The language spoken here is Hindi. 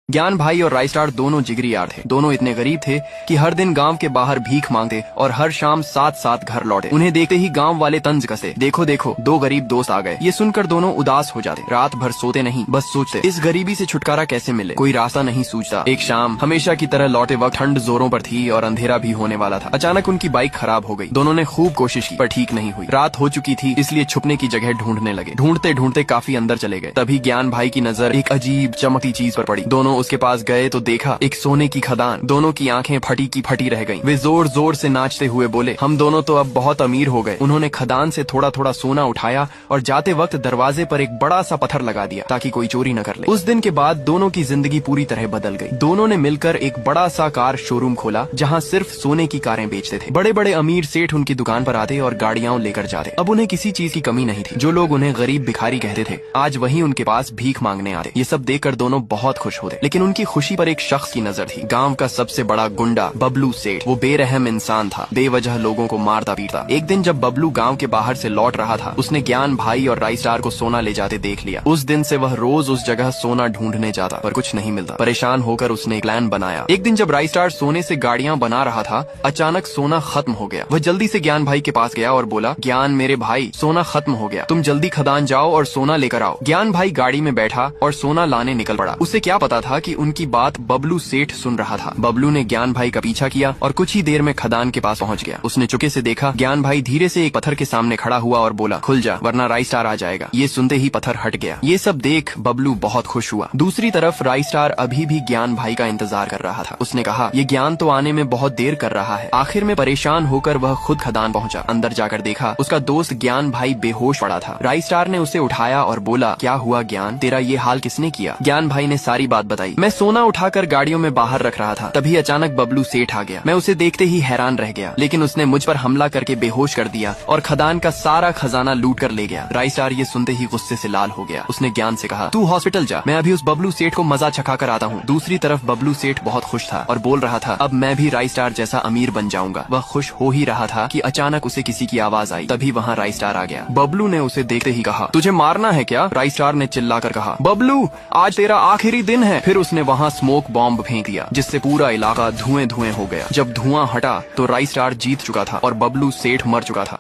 ज्ञान भाई और राइस्टार दोनों जिगरी यार थे। दोनों इतने गरीब थे कि हर दिन गांव के बाहर भीख मांगते और हर शाम साथ साथ घर लौटे। उन्हें देखते ही गांव वाले तंज कसे, देखो देखो दो गरीब दोस्त आ गए। ये सुनकर दोनों उदास हो जाते। रात भर सोते नहीं, बस सोचते इस गरीबी से छुटकारा कैसे मिले, कोई रास्ता नहीं सूझता। एक शाम हमेशा की तरह लौटे वक्त ठंड जोरों पर थी और अंधेरा भी होने वाला था। अचानक उनकी बाइक खराब हो गई। दोनों ने खूब कोशिश की पर ठीक नहीं हुई। रात हो चुकी थी, इसलिए छुपने की जगह ढूंढने लगे। ढूंढते ढूंढते काफी अंदर चले गए। तभी ज्ञान भाई की नजर एक अजीब चमकती चीज पर पड़ी। दोनों उसके पास गए तो देखा एक सोने की खदान। दोनों की आंखें फटी की फटी रह गईं। वे जोर जोर से नाचते हुए बोले, हम दोनों तो अब बहुत अमीर हो गए। उन्होंने खदान से थोड़ा थोड़ा सोना उठाया और जाते वक्त दरवाजे पर एक बड़ा सा पत्थर लगा दिया ताकि कोई चोरी न कर ले। उस दिन के बाद दोनों की जिंदगी पूरी तरह बदल गई। दोनों ने मिलकर एक बड़ा सा कार शोरूम खोला जहाँ सिर्फ सोने की कारें बेचते थे। बड़े बड़े अमीर सेठ उनकी दुकान पर आते और गाड़ियां लेकर जाते। अब उन्हें किसी चीज की कमी नहीं थी। जो लोग उन्हें गरीब भिखारी कहते थे, आज वही उनके पास भीख मांगने आते। ये सब देखकर दोनों बहुत खुश होते। लेकिन उनकी खुशी पर एक शख्स की नजर थी। गांव का सबसे बड़ा गुंडा बबलू सेठ। वो बेरहम इंसान था, बेवजह लोगों को मारता पीटता। एक दिन जब बबलू गांव के बाहर से लौट रहा था, उसने ज्ञान भाई और राइस्टार को सोना ले जाते देख लिया। उस दिन से वह रोज उस जगह सोना ढूंढने जाता पर कुछ नहीं मिलता। परेशान होकर उसने एक प्लान बनाया। एक दिन जब राइस्टार सोने से गाड़ियां बना रहा था, अचानक सोना खत्म हो गया। वह जल्दी से ज्ञान भाई के पास गया और बोला, ज्ञान मेरे भाई, सोना खत्म हो गया, तुम जल्दी खदान जाओ और सोना लेकर आओ। ज्ञान भाई गाड़ी में बैठा और सोना लाने निकल पड़ा। उसे क्या पता था कि उनकी बात बबलू सेठ सुन रहा था। बबलू ने ज्ञान भाई का पीछा किया और कुछ ही देर में खदान के पास पहुंच गया। उसने चुके से देखा ज्ञान भाई धीरे से एक पत्थर के सामने खड़ा हुआ और बोला, खुल जा वरना राइस्टार आ जाएगा। ये सुनते ही पत्थर हट गया। ये सब देख बबलू बहुत खुश हुआ। दूसरी तरफ राइस्टार अभी भी ज्ञान भाई का इंतजार कर रहा था। उसने कहा, ये ज्ञान तो आने में बहुत देर कर रहा है। आखिर में परेशान होकर वह खुद खदान पहुंचा। अंदर जाकर देखा उसका दोस्त ज्ञान भाई बेहोश पड़ा था। राइस्टार ने उसे उठाया और बोला, क्या हुआ ज्ञान, तेरा ये हाल किसने किया? ज्ञान भाई ने सारी बात बताई। मैं सोना उठाकर गाड़ियों में बाहर रख रहा था, तभी अचानक बबलू सेठ आ गया। मैं उसे देखते ही हैरान रह गया, लेकिन उसने मुझ पर हमला करके बेहोश कर दिया और खदान का सारा खजाना लूट कर ले गया। राइस्टार ये सुनते ही गुस्से से लाल हो गया। उसने ज्ञान से कहा, तू हॉस्पिटल जा, मैं अभी उस बबलू सेठ को मजा चखा कर आता हूँ। दूसरी तरफ बबलू सेठ बहुत खुश था और बोल रहा था, अब मैं भी राइस्टार जैसा अमीर बन जाऊंगा। वह खुश हो ही रहा था कि अचानक उसे किसी की आवाज आई। तभी वहाँ राइस्टार आ गया। बबलू ने उसे देखते ही कहा, तुझे मारना है क्या? राइस्टार ने चिल्लाकर कहा, बबलू आज तेरा आखिरी दिन है। फिर उसने वहाँ स्मोक बॉम्ब फेंक दिया जिससे पूरा इलाका धुएं धुएं हो गया। जब धुआं हटा तो राइस्टार जीत चुका था और बबलू सेठ मर चुका था।